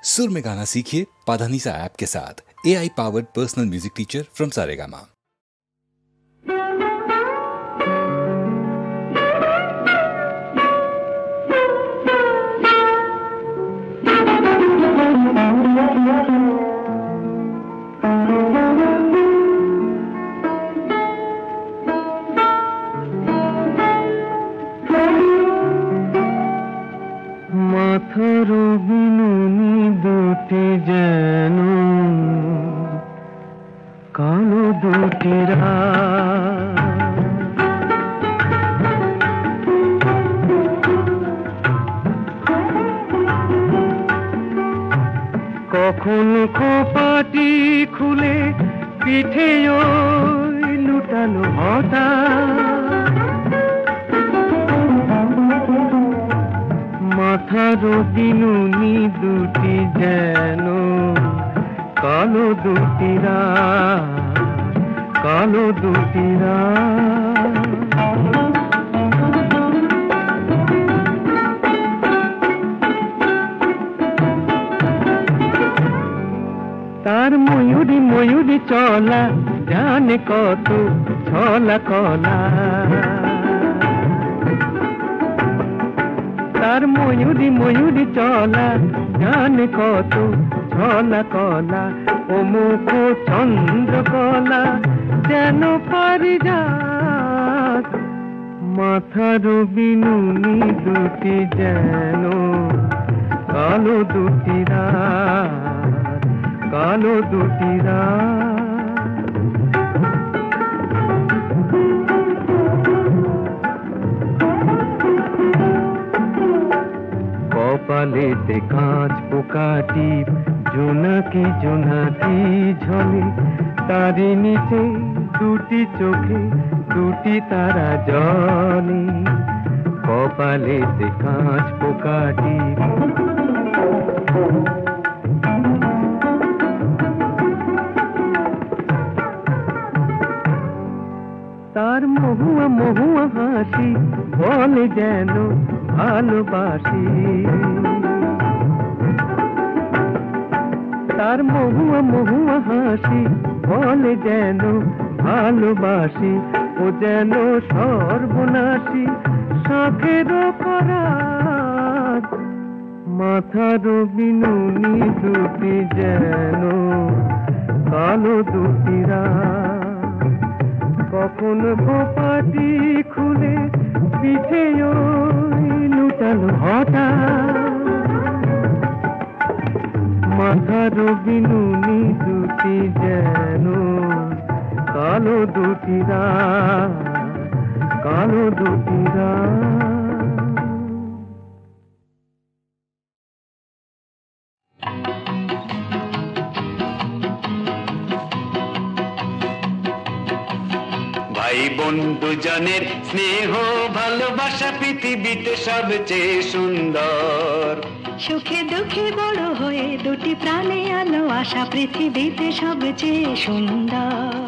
सुर में गाना सीखिए पाधानीसा ऐप के साथ। AI powered personal music teacher from Saregama. মাথার বিনুনি দুটি যেন কালো দুটি কখন খোপাটি খুলে পিঠে ওই লুটালো হঠাৎ মাথার বিনুনি দুটি যেন কালো দুটি কালো দুটি তার ময়ূরী ময়ূরী চলা জানে কত ছলা কলা তার ময়ূরী ময়ূরী চলা জানে কত ছলা কলা ও মুখ চন্দ্রকলা যেন পারিজাত মাথার বিনুনি দুটি যেন কালো দুটি কালো দুটি কপালেতে কাঁচ পোকাটি জোনাকি জোনাকি ঝলে তারি নিচে দুটি চোখে দুটি তারা জলে কপালেতে কাঁচ পোকাটি তার মহুয়া মহুয়া হাসি বলে যেন ভালোবাসি তার মহুয়া মহুয়া হাসি বলে যেন ভালোবাসি ও যেন সর্বনাশী শখের করাত মাথার বিনুনি দুটি যেন কালো দুটি কখন গোপাটি খুলে পিঠে লুটালো হঠাৎ মাথার বিনুনি দুটি যেন কালো দুটি কালো দুটি ভাই বন্ধু জনের স্নেহ ভালোবাসা পৃথিবীতে সবচেয়ে সুন্দর সুখে দুঃখে বড় হয়ে দুটি প্রাণে আলো আশা পৃথিবীতে সবচেয়ে সুন্দর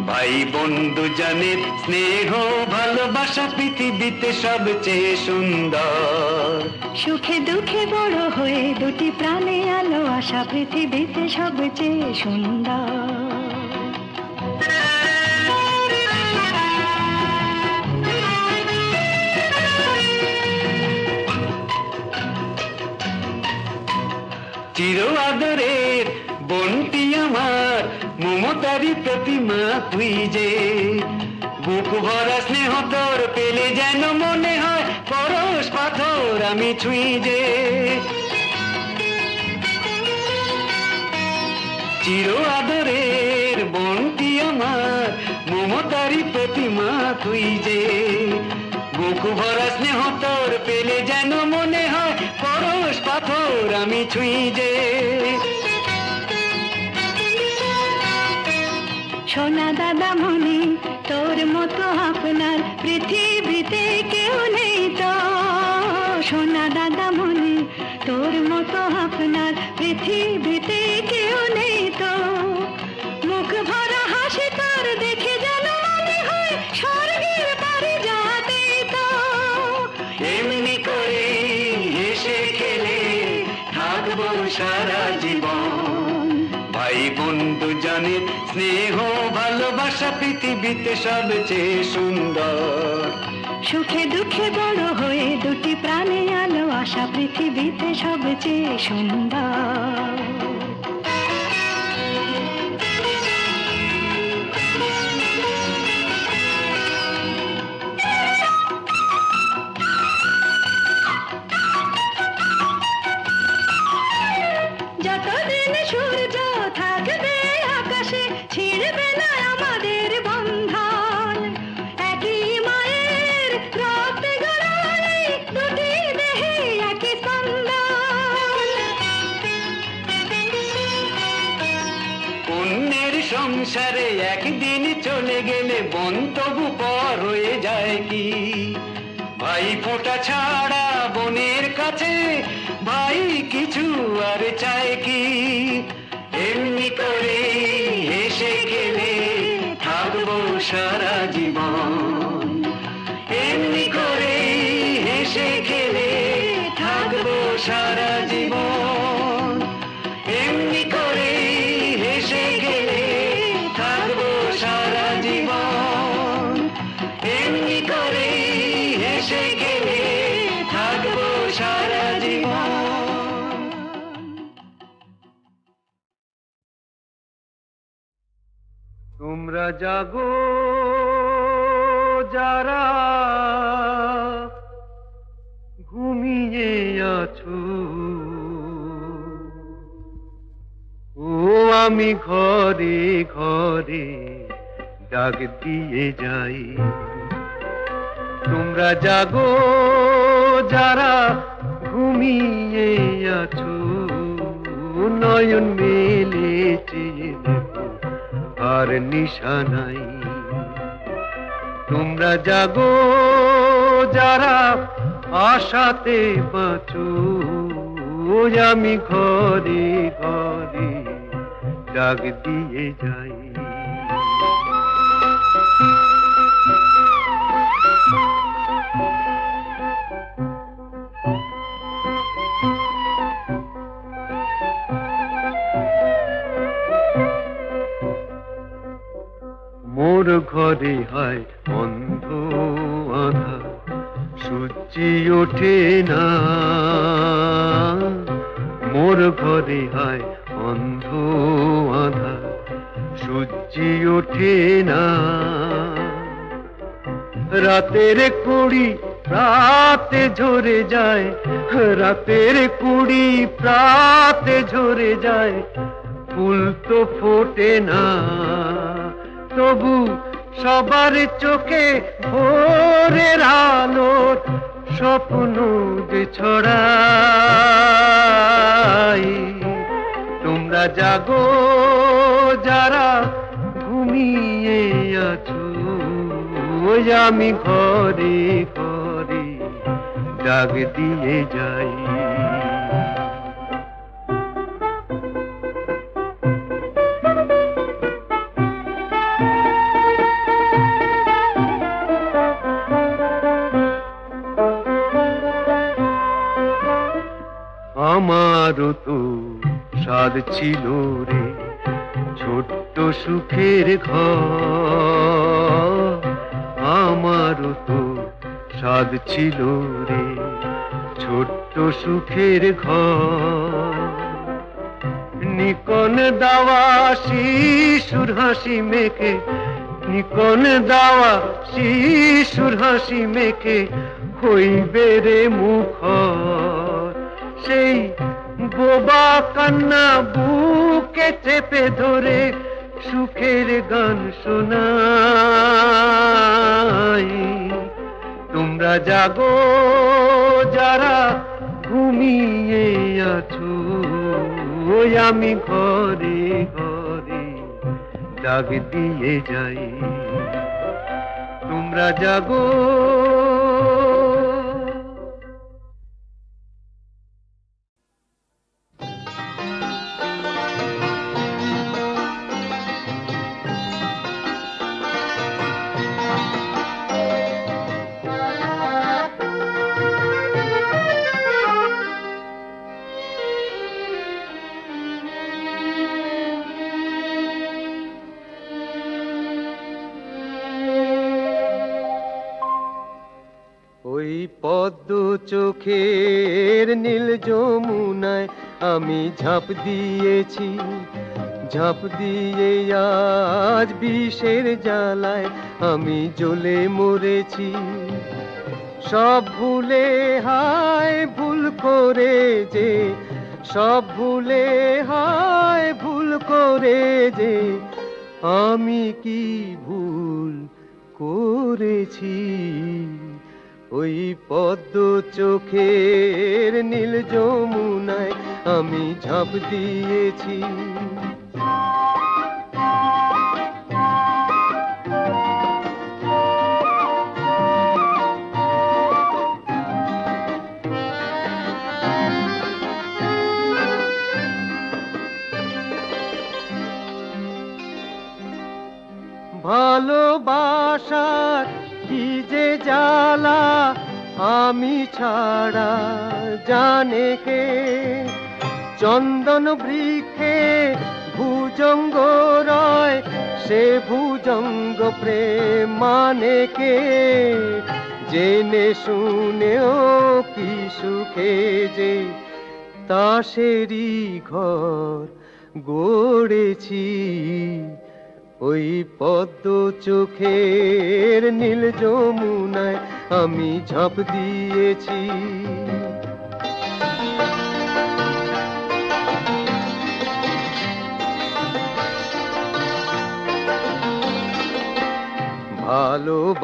ভাই বন্ধু জনের স্নেহ ভালোবাসা পৃথিবীতে সবচেয়ে সুন্দর সুখে দুঃখে বড় হয়ে দুটি প্রাণে আলো আশা পৃথিবীতে সবচেয়ে সুন্দর চির আদরের বোনটি আমার মমতারি প্রতিমা তুই যে বুক ভরা স্নেহ তোর পেলে যেন মনে হয় পরশ পাথর আমি ছুঁই যে চির আদরের বোনটি আমার মমতারি প্রতিমা তুই যে বুক ভরা স্নেহ তোর পেলে যেন মনে হয় পরশ পাথর আমি ছুঁই যে সোনা দাদা মনি তোর মতো আপনার পৃথিবীতে কেউ নেই তো সোনা দাদা মনি তোর মতো আপনার পৃথিবীতে কেউ নেই তো মুখ ভরা হাসি তোর দেখে যেন মনে হয় স্বর্গের বাড়ি যাতে তো এমনি করে হেসে খেলে থাকবো সারা জীবন। ভাই বন্ধু জানের স্নেহ ভালোবাসা পৃথিবীতে সবচেয়ে সুন্দর। সুখে দুঃখে বড় হয়ে দুটি প্রাণে আলো আশা পৃথিবীতে সবচেয়ে সুন্দর। যতদিন সূর্য থাকবে আকাশে ছিড়বে না আমাদের বন্ধন। একই মায়ের রক্তে গড়াই দুটি দেহে একই স্পন্দন। অন্যের সংসারে একদিন চলে গেলে বোন তবু পর হয়ে যায় কি? ভাই ফোঁটা ছাড়া বোনের কাছে ভাই কিছু আর চায় কি? এমনি করে হেসে খেলে থাকবো সারা জীবন। এমনি করে হেসে খেলে থাকবো সারা জীবন। এমনি করে হেসে খেলে থাকবো সারা জীবন। এমনি করে হেসে খেলে থাকবো সারা জীবন। তোমরা জাগো যারা ঘুমিয়ে আছো, ও আমি ঘরে ঘরে ডাক দিয়ে যাই। তোমরা জাগো যারা ঘুমিয়ে আছো, নয়ন মেলে চেয়ে দেখো আর নিশা নাই। তোমরা জাগো যারা আশাতে বাঁচো, আমি ঘরে ঘরে ডাক দিয়ে যাই। মোর ঘরে হয় অন্ধ আধার, সূর্যি ওঠে না। মোর ঘরে হয় অন্ধ আধার, সূর্যি ওঠে না। রাতের কুড়ি প্রাতে ঝরে যায়, রাতের কুড়ি প্রাতে ঝরে যায়, ফুল তো ফোটে না। তবু সবার চোখে ভোরের আলোর স্বপ্ন যে ছড়াই। তোমরা জাগো যারা ঘুমিয়ে আছো, আমি ঘরে ঘরে ডাক দিয়ে যাই। আমারও তো স্বাদ ছিল রে ছোট্ট সুখের ঘর। আমারও তো স্বাদ ছিল রে ছোট্ট সুখের ঘর। নিকন দাওয়া শিশুর হাসি মেখে, নিকন দাওয়া শিশুর হাসি মেখে হইবে রে মুখর। সেই বোবা কান্না বুকে চেপে ধরে সুখের গান শোনাই। তোমরা জাগো যারা ঘুমিয়ে আছো, আমি ঘরে ঘরে ডাক দিয়ে যাই। তোমরা জাগো। চোখের নীল যমুনায় আমি ঝাঁপ দিয়েছি, ঝাঁপ দিয়ে আজ বিষের জ্বালায় আমি জ্বলে মরেছি। সব ভুলে হায় ভুল করে যে, সব ভুলে হায় ভুল করে যে, আমি কি ভুল করেছি। ওই পদ্ম চোখের নীল যমুনায় আমি ঝাঁপ দিয়েছি। ভালোবাসার কি যে জ্বালা আমি ছাড়া জানে কে, চন্দন বৃক্ষে ভুজঙ্গ রয় সে ভুজঙ্গ প্রেম মানে কে, জেনে শুনেও কি সুখে যে তাসেরই ঘর গড়েছি। ওই পদ্ম চোখের নীল যমুনায় আমি ঝাঁপ দিয়েছি।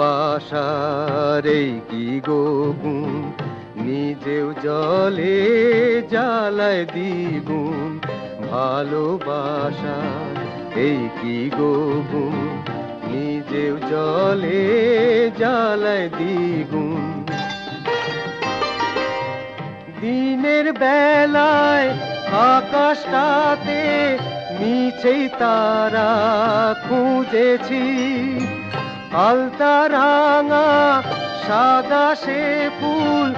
ভালোবাসার এই কি গুণ, নিজেও জলে জ্বালায় দ্বিগুণ। ভালোবাসার এই কি গুণ, নিজেও জলে জ্বালায় দ্বিগুণ। দিনের বেলায় আকাশটাতে মিছেই তারা খুঁজেছি, আলতা রাঙা সাদা সে ফুল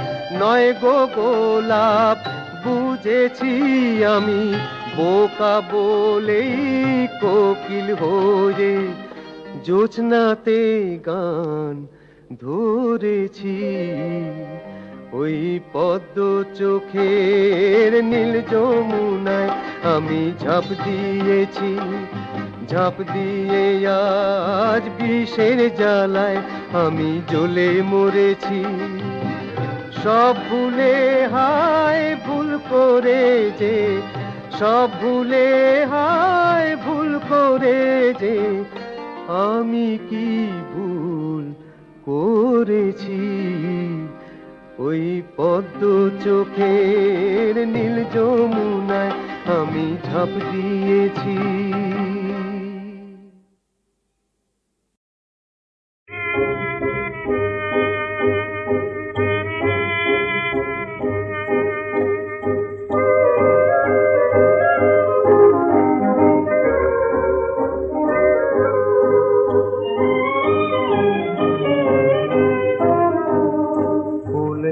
নয় গো গোলাপ বুঝেছি আমি। বোকা বলেই কোকিল হয়ে জোছনাতে গান ধরেছি। ওই পদ্ম চোখের নীল যমুনায় আমি ঝাঁপ দিয়েছি, ঝাঁপ দিয়ে আজ বিষের জ্বালায় আমি জ্বলে মরেছি। সব ভুলে হায় ভুল করে যে, সব ভুলে হায় ভুল করে যে, আমি কি ভুল করেছি। ওই পদ্ম চোখের নীল যমুনায় আমি ঝাঁপ দিয়েছি।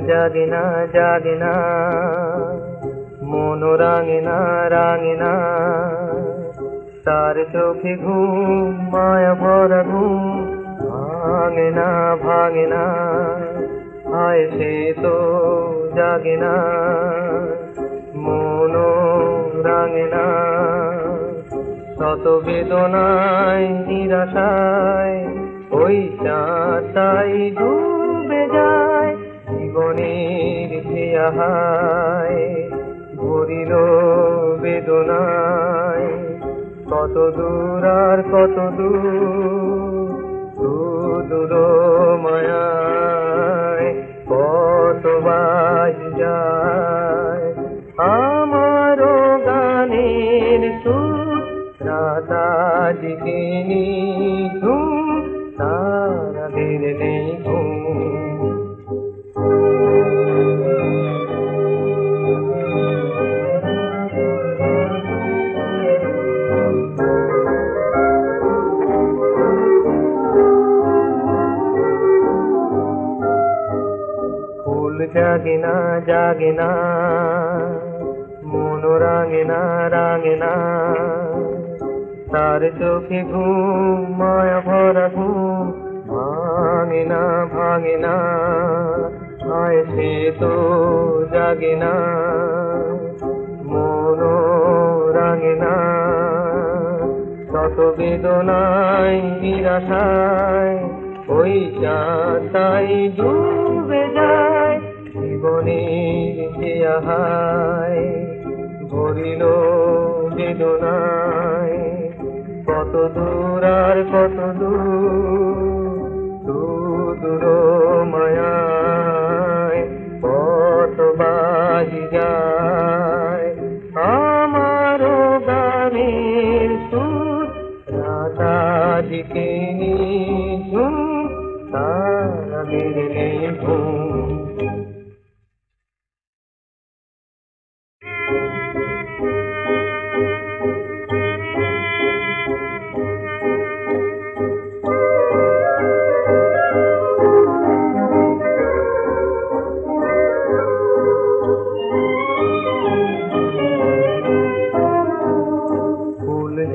জাগে না জাগে না মন রাঙে না রাঙে না, তার চোখে ঘুম মায়া ভরা ঘুম ভাঙে না ভাঙে না। হায় সে তো জাগে না মন রাঙে না, শত বেদনায় নিরাশায় ওই চাঁদটাই ডুবে যায়। জীবনের খেয়াহায় ভরিল বেদনায়, কত দূর আর কত দূর সুদূর মায়ায় কত বাজ যায়। আমারও গানের সুর রাতা দিকে নিঝুম, তারাদের নেই ঘুম। জাগে না জাগে না মন রাঙে না রাঙে না, তার চোখে ঘুম মায়া ভরা ঘুম ভাঙে না ভাঙে না। হায় সে তো জাগে না, মনও রাঙে না, শত বেদনায় নিরাশায় ওই চাঁদাই ডুবে যায়। জীবনের যে আহায় ভরিল বেদনায়, কত দূর আর কত দূর মায়ায় কত বাজি যায় আমারও গানের সুর। রাতাদিকে নিঝুম তারাদের নেই ঘুম।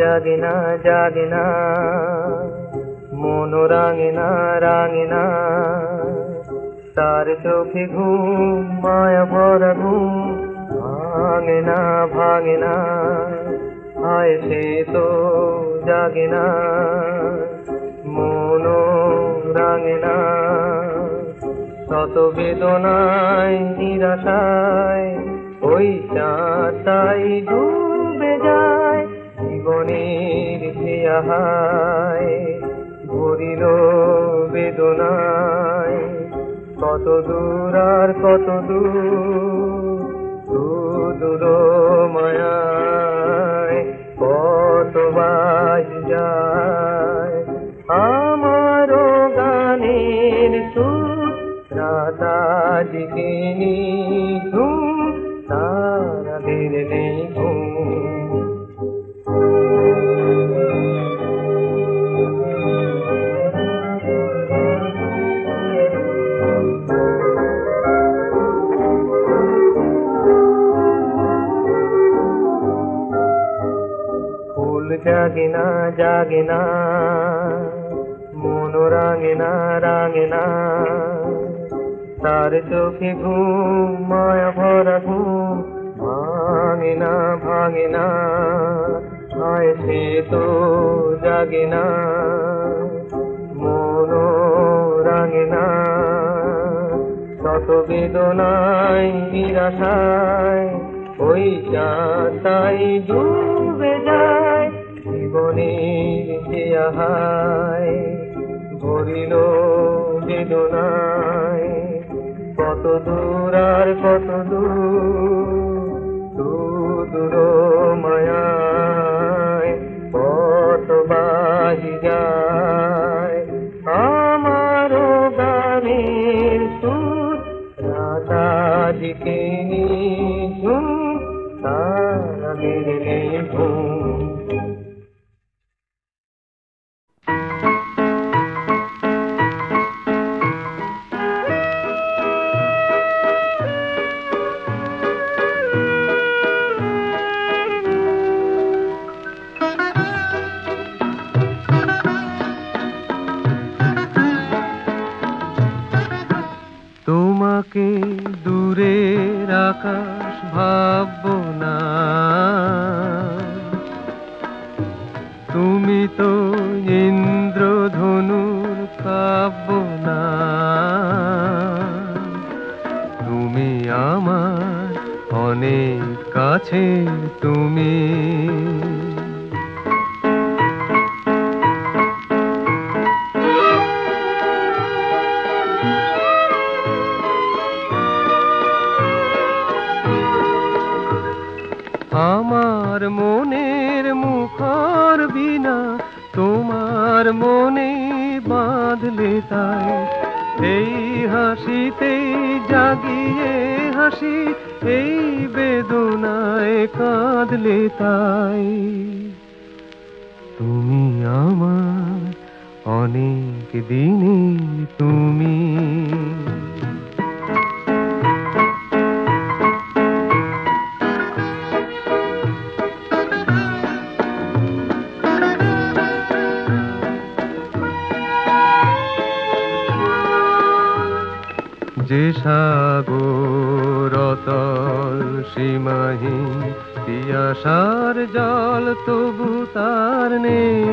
জাগে না জাগে না, মন রাঙে না রাঙে না, তার চোখে ঘুম মায়া ভরা ঘুম ভাঙে না ভাঙে না। হায় সে তো জাগে না, মন রাঙে না, শত বেদনায় নিরাশায় ওই চাঁদাই ডুবে যায়। জীবনের যে আহায় ভরিল বেদনায়, কত দূর আর কত দূর মায়ায় কত বাজি যায় আমারও গানের সুর। রাতাদিকে নিঝুম তারাদের নেই ঘুম। জাগে না জাগে না, মন রাঙে না রাঙে না, তার চোখে ঘুম মায়া ভরা ঘুম ভাঙে না ভাঙে না। হায় সে তো জাগে না, মন রাঙে না, শত বেদনায় নিরাশায় ওই চাঁদাই ডুবে যায়। জীবনের যে আহায় ভরিল বেদনায়, কত দূর আর কত দূর মায়ায় কত বাজি যায় আমারও গানের সুর। রাতাদিকে নিঝুম তারাদের নেই ঘুম। তোমাকে দূরের আকাশ ভাববো না, তুমি তো ইন্দ্রধনুর কাব্য না। তুমি আমার অনেক কাছে, তুমি আমার মনের মুখর বিনা তোমার মনে বাঁধলে তাই। এই হাসিতে জাগিয়ে হাসি, এই বেদনায় কাঁদলে তাই। তুমি আমার অনেক দিনে তুমি। যে সাগর অতল সীমাহীন পিয়াসার জল তবু তার নেই।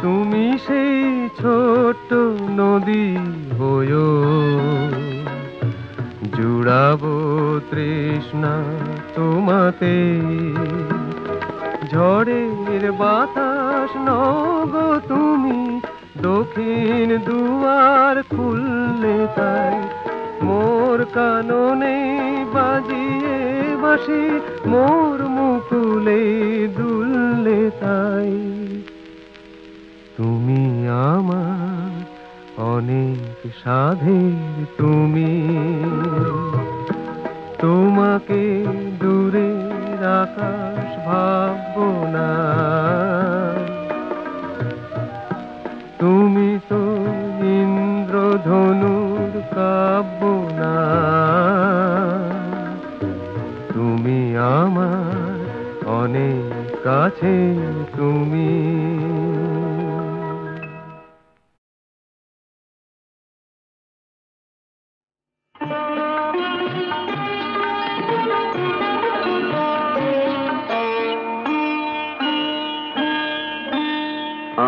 তুমি সেই ছোট্ট নদী হয়ো, জুড়াবো তৃষ্ণা তোমাতে। ঝড়ের বাতাস নগো তুমি, দক্ষিণ দুয়ার খুললে তাই। মোর কাননে বাজিয়ে বাঁশি, মোর মুকুলে দুললে তাই। তুমি আমার অনেক সাধের তুমি, তোমাকে দূরের আকাশ ভাববো না। তুমি তো ইন্দ্রধনুর কাব্য না, তুমি আমার অনেক কাছে তুমি।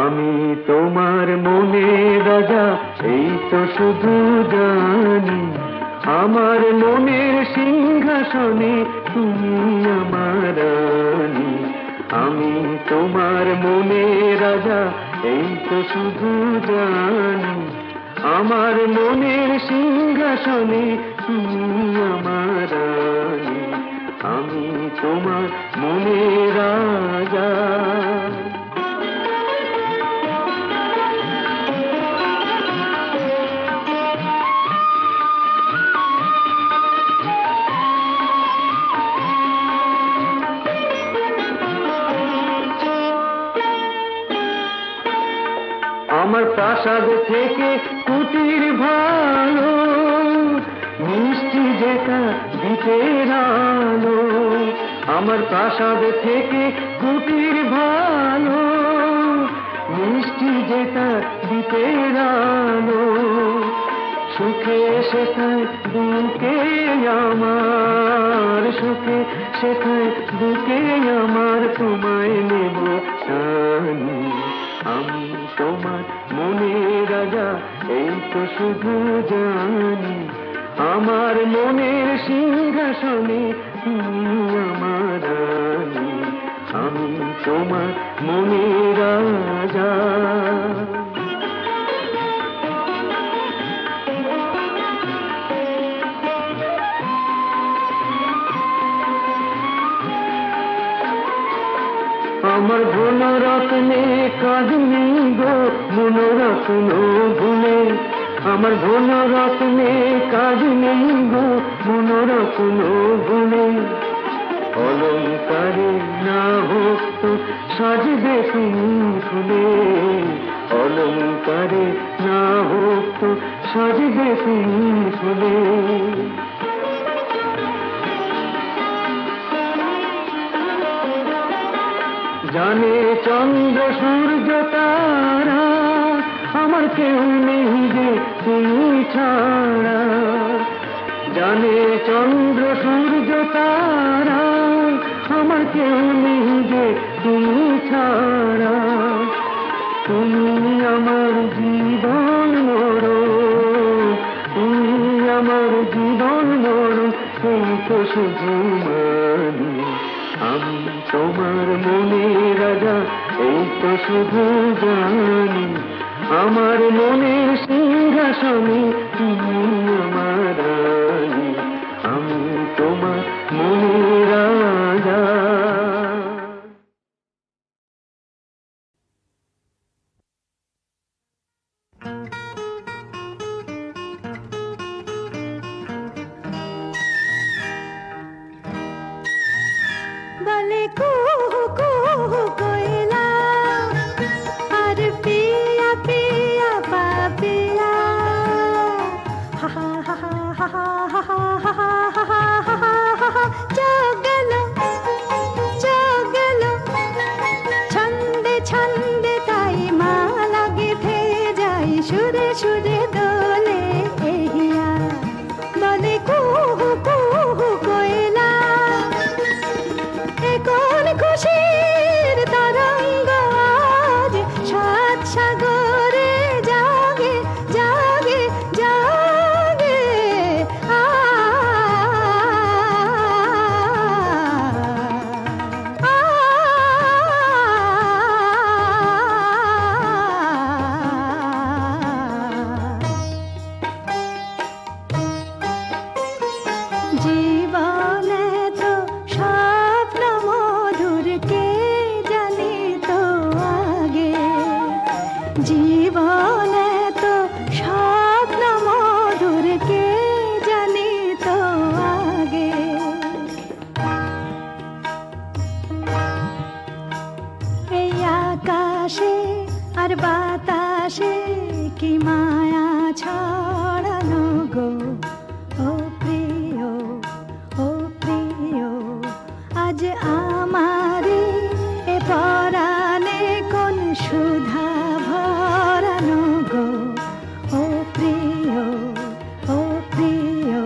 আমি তোমার মনে রাজা, এই তো শুধু জানি। আমার মনের সিংহাসনে তুমি আমার রানী। আমি তোমার মনে রাজা, এই তো শুধু জানি। আমার মনের সিংহাসনে তুমি আমার রানী। আমি তোমার মনে রাজা। আমার প্রাসাদ থেকে কুটির ভালো, মিষ্টি যেটা দ্বীপের আলো। আমার প্রাসাদ থেকে কুটির ভালো, মিষ্টি যেটা দ্বীপের আলো। সুখে শেখায় বুকে আমার, সুখে শেখায় বুকে আমার, তোমায় নেব জানি। আমি তোমার মনে রাজা, এই তো শুধু জানি। আমার মনের সিংহাসনে তুমি আমার রানী। আমি তোমার মনে রাজা। আমার ধনরত্নে কাজ নেই গো, মনোরত্ন ভুলে। আমার ধনরত্নে কাজ নেই গো, মনোরত্ন ভুলে। অলঙ্কারে না হোক তো সাজবে তুমি ফুলে। অলঙ্কারে না হোক তো সাজবে তুমি ফুলে। জানে চন্দ্র সূর্য তারা, আমার কেউ নেই যে তুমি ছাড়া। জানে চন্দ্র সূর্য তারা, আমার কেউ নেই যে তুমি ছাড়া। তুমি আমার জীবন মরণ, তুমি আমার জীবন মরণ, এই তো শুধু মানি। আমি তোমার মনে রাজা, এই তো শুধু জানি। আমার মনের সিংহাসনে তুমি আমার রানী। আমি তোমার মনে রাজা। বলে কুহু কুহু কোয়লা, আর পিয়া পিয়া পাপিয়া। হা হা হা হা হা হা হা হা হা হা হা হা হা। গেল ছন্দে ছন্দে তাই মালা গেঁথে যাই, সুরে সুরে দোলে আকাশে আর বাতাসে কি মায়া ছড়ানো গো ও প্রিয় ও প্রিয় আজ আমারি এ পরাণে কোন সুধা ভরানো গো ও প্রিয় ও প্রিয়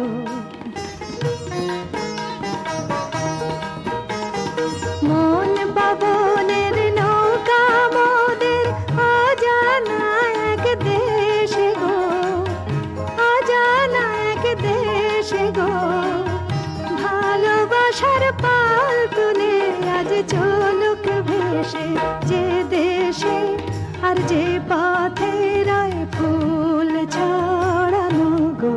মন পাবনের নৌকা মোদের অজানা এক দেশে গো অজানা এক দেশে গো ভালোবাসার পাল তুলে আজ চলুক ভেসে যে দেশে আর যে পথে রায় ফুল ছড়ানো গো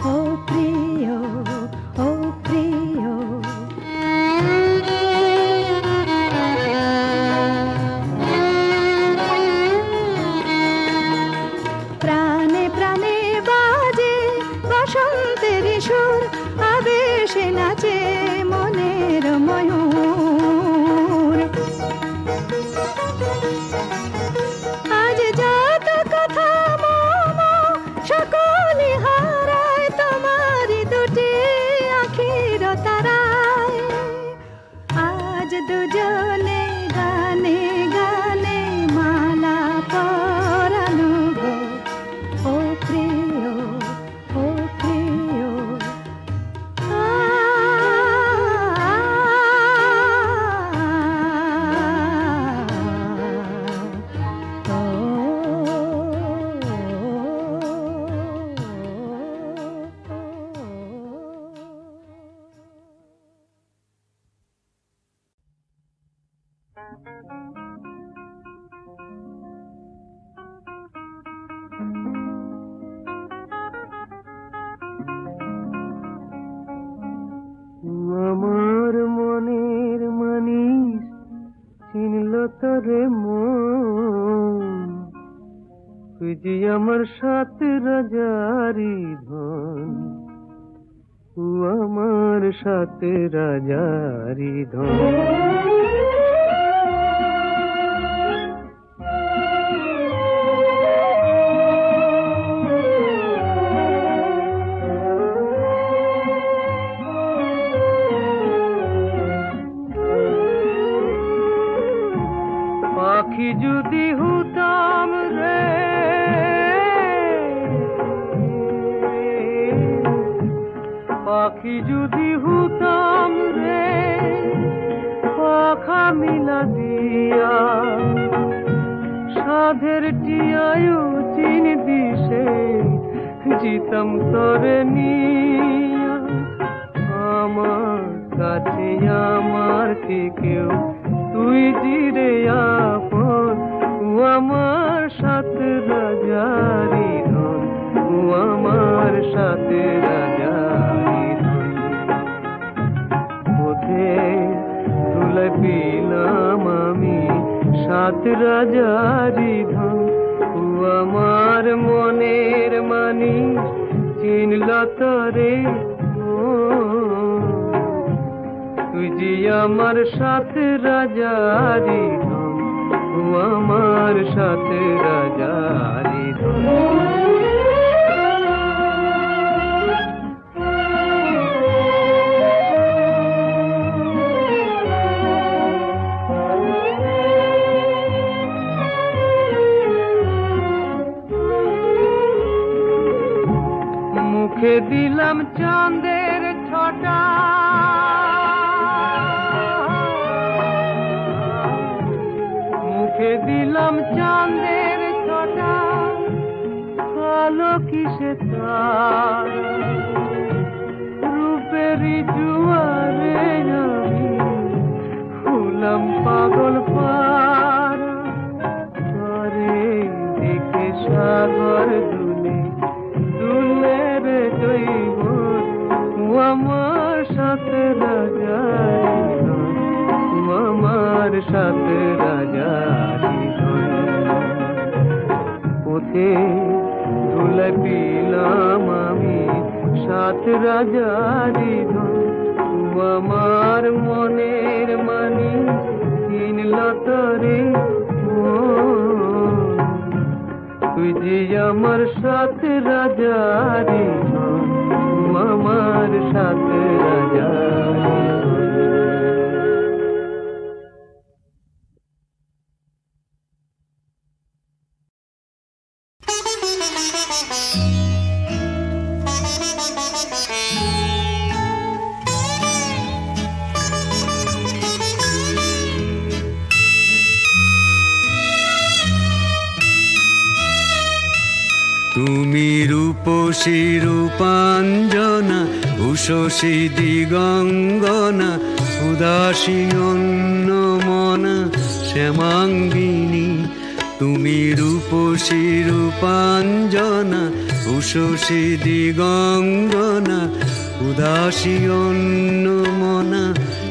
ও প্রিয় ও প্রিয় প্রাণে প্রাণে বাজে বসন্তের সুর আবেশে নাচে মনের ময়ূর আজ যত কথা মম সকলে হারায় তোমারি দুটি আখির তারায় আজ দুজনে গানে গানে মালা পরানো গো ও প্রিয় ও প্রিয় আমার মনের মানিস চিনল তরে মন তুই যে আমার সাথে রাজারি ধন ও আমার সাথে রাজারি ধন পাখি যদি হতাম রে পাখি যদি হতাম রে পাখা মিলা দিয়া সাধের টিয়ায়ু চিন দিশে জিতাম তরে নিয়া আমার কাছে আমার থেকেও তুই জিরে আপন ও আমার সাথে রাজারি ধন ও আমার সাথে রাজারি ধন পথে ধুলে পেলাম আমি সাত রাজারি ধন ও আমার মনের মানি চিনল তরে তুই যে আমার সাথে রাজারি ধন ও আমার সাথে রাজারি ধন মুখে দিলাম চাঁদের ছটা মুখে দিলাম চাঁদের ছটা কালো কিসে তার রূপেরই জুয়ারে আমি হলাম পাগল পার করে দেখে সাগর দুলে দুলে রে জৈব আমার সাথে রাজারি ধন আমার সাথে রাজারি ধন পথে ধুলে পেলাম আমি সাত রাজারি ধন আমার মনের মানি চিনল তরে ও আমার সাথে রাজারি ধন, আমার সাথে রাজারি ধন। তুমি রূপসী রূপাঞ্জনা, উষসী দিগঙ্গনা, উদাসী অন্নমনা শ্যামাঙ্গিনী। তুমি রূপসী রূপাঞ্জনা, উষসী দিগঙ্গনা, উদাসী অন্নমনা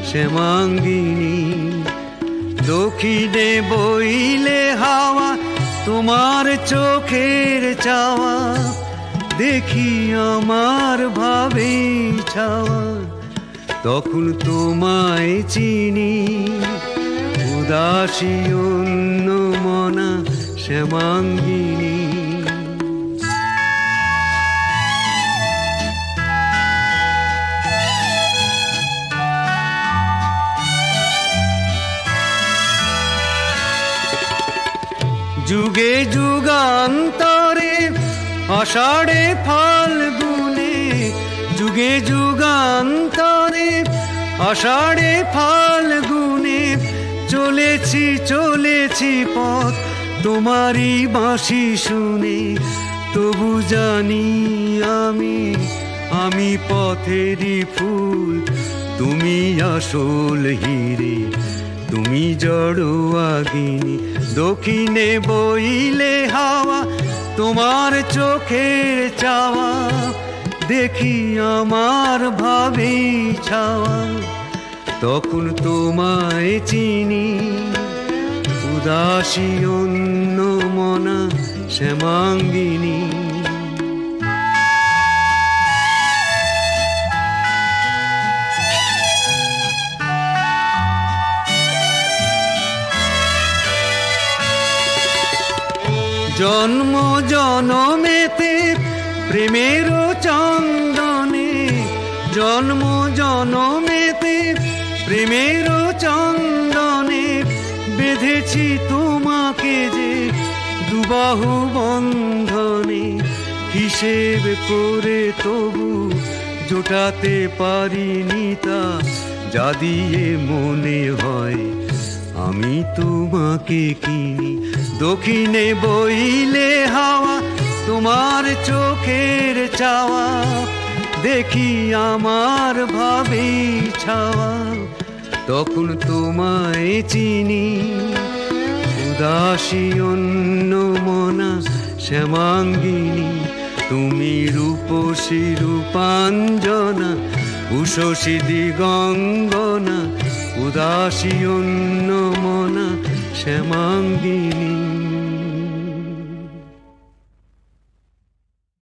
শ্যামাঙ্গিনী। দক্ষিণে বইলে হাওয়া, তোমার চোখের চাওয়া, দেখি আমার ভাবে ছাওয়া, তখন তোমায় চিনি। উদাসী অন্নমনা শ্যামাঙ্গিনী। যুগে যুগান্তরে আষাঢ়ে ফাল্গুনে, যুগে যুগান্তরে আষাঢ়ে ফাল্গুনে, চলেছি চলেছি পথ তোমারই বাঁশি শুনে। তবু জানি আমি পথেরই ফুল, তুমি আসল হিরে, তুমি জড়োয়াগিনী। দক্ষিণে বইলে হাওয়া, তোমার চোখের চাওয়া, দেখি আমার ভাবে ছাওয়া, তখন তোমায় চিনি। উদাসী অন্নমনা শ্যামাঙ্গিনী। জন্ম জনমেতে প্রেমের চন্দনে, জন্ম জনমেতে প্রেমের চন্দনে, বেঁধেছি তোমাকে যে দুবাহু বন্ধনে। হিসেব করে তবু জোটাতে পারিনি তা, যা দিয়ে মনে হয় আমি তোমাকে কিনি। দক্ষিণে বইলে হাওয়া, তোমার চোখের চাওয়া, দেখি আমার ভাবে ছাওয়া, তখন তোমায় চিনি। উদাসী অন্নমনা শ্যামাঙ্গিনী। তুমি রূপসী রূপাঞ্জনা, উষসী দিগঙ্গনা, উদাসী অন্নমনা শ্যামাঙ্গিনী।